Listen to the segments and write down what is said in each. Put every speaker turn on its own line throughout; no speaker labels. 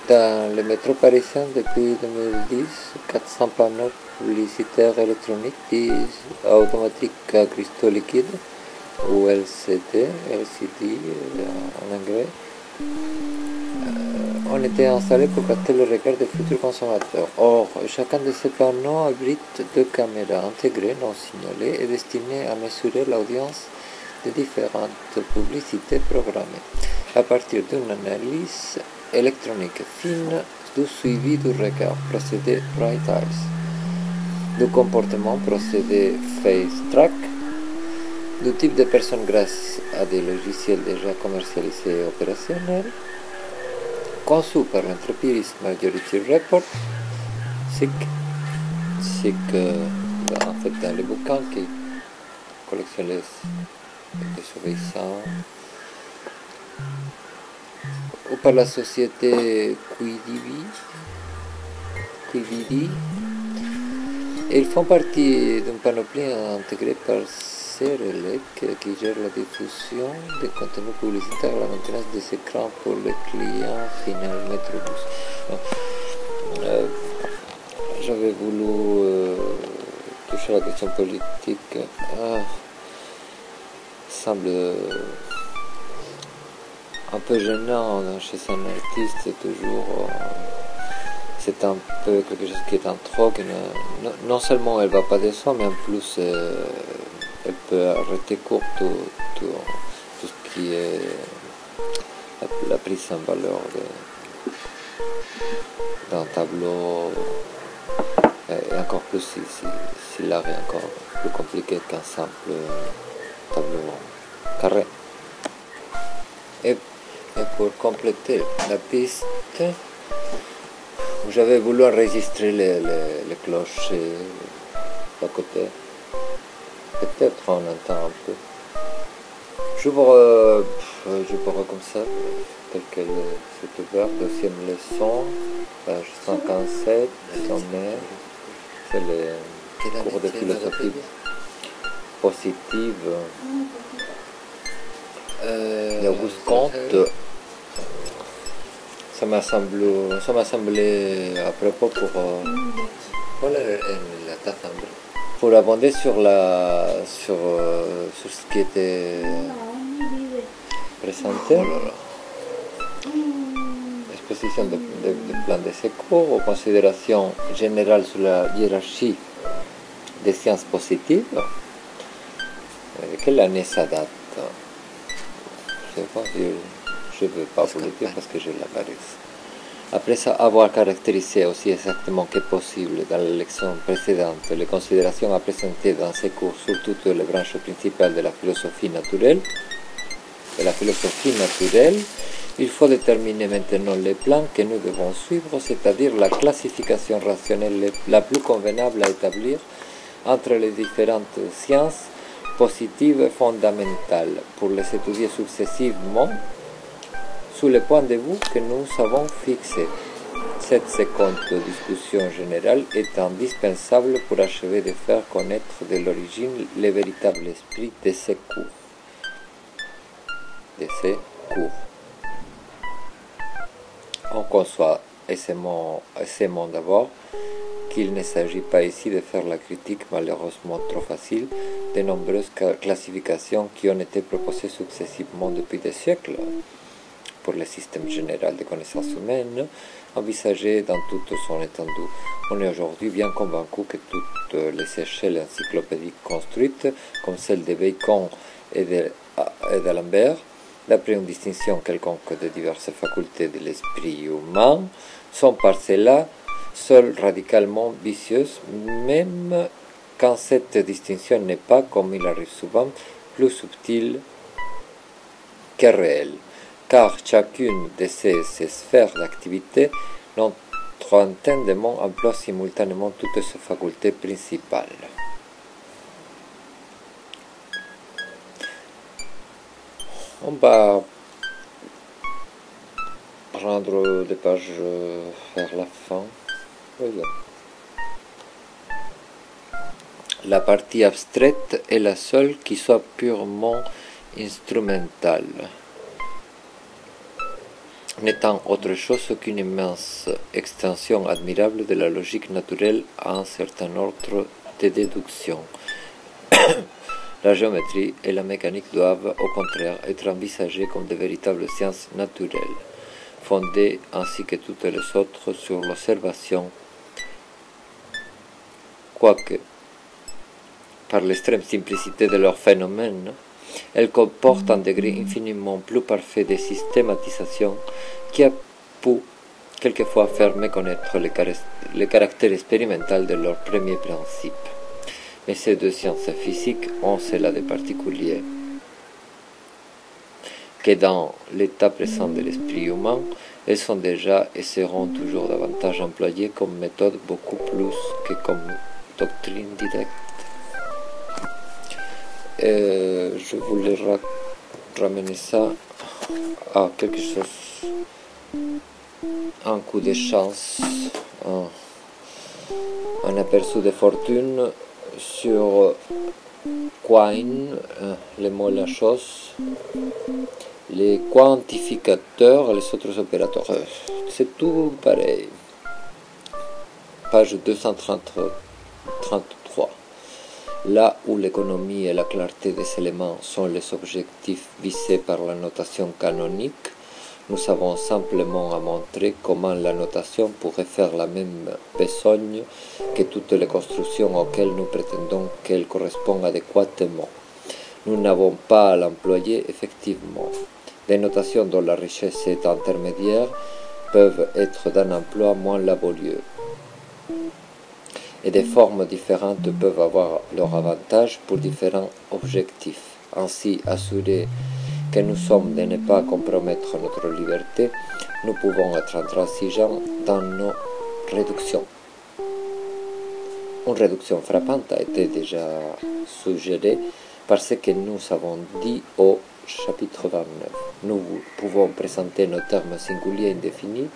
Dans le métro parisien, depuis 2010, 400 panneaux publicitaires électroniques disent automatique à cristaux liquides, ou LCD en anglais, ont été installés pour capter le regard des futurs consommateurs. Or, chacun de ces panneaux abrite deux caméras intégrées non signalées et destinées à mesurer l'audience de différentes publicités programmées à partir d'une analyse électronique fine du suivi du regard, procédé Bright Eyes, du comportement, procédé Face Track, du type de personnes grâce à des logiciels déjà commercialisés et opérationnels, conçus par l'entreprise Majority Report, SIC, en fait dans les bouquins qui collectionnent les désobéissants, ou par la société Quividi, et ils font partie d'une panoplie intégrée par CRLEC qui gère la diffusion des contenus publicitaires et la maintenance des écrans pour les clients final Metrobus. J'avais voulu toucher la question politique. Semble un peu gênant chez un artiste, toujours. C'est un peu quelque chose qui est en trop. Non seulement elle ne va pas descendre, mais en plus elle peut arrêter court tout ce qui est la prise en valeur d'un tableau. Et encore plus si l'art est encore plus compliqué qu'un simple tableau carré. Et pour compléter la piste, j'avais voulu enregistrer les clochers à côté. Peut-être on entend un peu. Je pourrais comme ça, tel qu'elle s'est ouverte. Deuxième leçon, page 57, sommaire. C'est les cours de philosophie positive d'Auguste Comte. Ça m'a semblé à propos pour abonder sur ce qui était présenté. Exposition de plan de secours aux considérations générales sur la hiérarchie des sciences positives. Quelle année ça date? Je ne veux pas vous le dire parce que j'ai la paresse. Après ça, avoir caractérisé aussi exactement que possible dans la leçon précédente les considérations à présenter dans ces cours sur toutes les branches principales de la philosophie naturelle, il faut déterminer maintenant les plans que nous devons suivre, c'est-à-dire la classification rationnelle la plus convenable à établir entre les différentes sciences positives et fondamentales pour les étudier successivement sous le point de vue que nous avons fixé. Cette seconde discussion générale est indispensable pour achever de faire connaître de l'origine le véritable esprit de ces cours. On conçoit aisément d'abord qu'il ne s'agit pas ici de faire la critique malheureusement trop facile des nombreuses classifications qui ont été proposées successivement depuis des siècles pour le système général des connaissances humaines, envisagé dans toute son étendue. On est aujourd'hui bien convaincu que toutes les échelles encyclopédiques construites, comme celle de Bacon et d'Alembert, d'après une distinction quelconque de diverses facultés de l'esprit humain, sont par cela seules radicalement vicieuses, même quand cette distinction n'est pas, comme il arrive souvent, plus subtile que réelle, car chacune de ces sphères d'activité, notre entendement emploie simultanément toutes ses facultés principales. On va prendre des pages vers la fin. Voilà. La partie abstraite est la seule qui soit purement instrumentale. n'étant autre chose qu'une immense extension admirable de la logique naturelle à un certain ordre de déduction. La géométrie et la mécanique doivent, au contraire, être envisagées comme de véritables sciences naturelles, fondées, ainsi que toutes les autres, sur l'observation, quoique, par l'extrême simplicité de leurs phénomènes, elles comportent un degré infiniment plus parfait de systématisation qui a pu quelquefois faire méconnaître le caractère expérimental de leurs premiers principes. Mais ces deux sciences physiques ont cela de particulier que dans l'état présent de l'esprit humain, elles sont déjà et seront toujours davantage employées comme méthode beaucoup plus que comme doctrine directe. Je voulais ramener ça à quelque chose, un coup de chance, un aperçu de fortune sur Quine, le mot la chose, les quantificateurs et les autres opérateurs. C'est tout pareil. Page 233. Là où l'économie et la clarté des éléments sont les objectifs visés par la notation canonique, nous avons simplement à montrer comment la notation pourrait faire la même besogne que toutes les constructions auxquelles nous prétendons qu'elle correspond adéquatement. Nous n'avons pas à l'employer effectivement. Des notations dont la richesse est intermédiaire peuvent être d'un emploi moins laborieux. Et des formes différentes peuvent avoir leur avantage pour différents objectifs. Ainsi, assurés que nous sommes de ne pas compromettre notre liberté, nous pouvons être intransigeants dans nos réductions. Une réduction frappante a été déjà suggérée par ce que nous avons dit au chapitre 29. Nous pouvons présenter nos termes singuliers indéfinis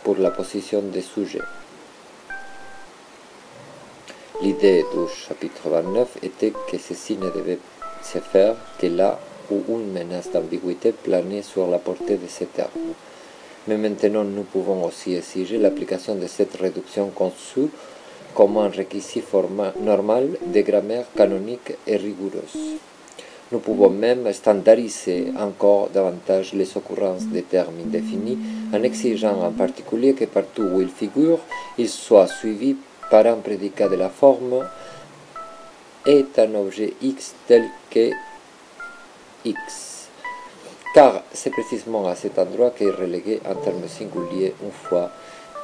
pour la position des sujets. L'idée du chapitre 29 était que ceci ne devait se faire que là où une menace d'ambiguïté planait sur la portée de ces termes. Mais maintenant, nous pouvons aussi exiger l'application de cette réduction conçue comme un réquisit normal de grammaire canonique et rigoureuse. Nous pouvons même standardiser encore davantage les occurrences des termes indéfinis en exigeant en particulier que partout où ils figurent, ils soient suivis par un prédicat de la forme est un objet X tel que X. Car c'est précisément à cet endroit qu'est relégué un terme singulier une fois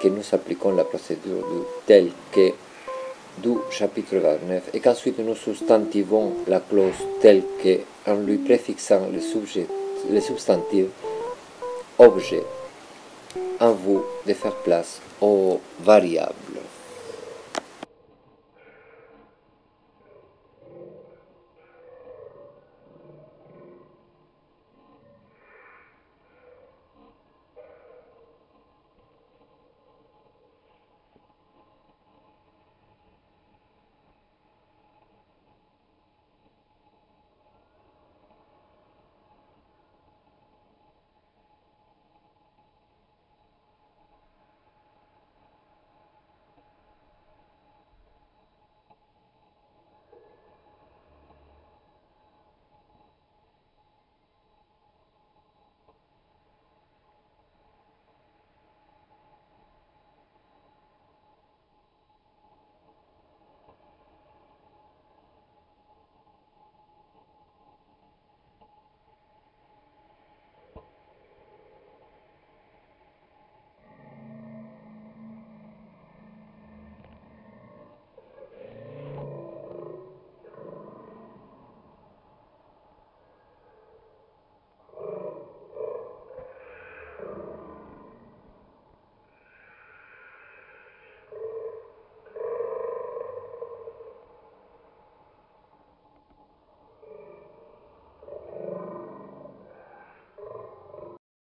que nous appliquons la procédure du tel que du chapitre 29 et qu'ensuite nous substantivons la clause telle que en lui préfixant le substantif objet en vue de faire place aux variables.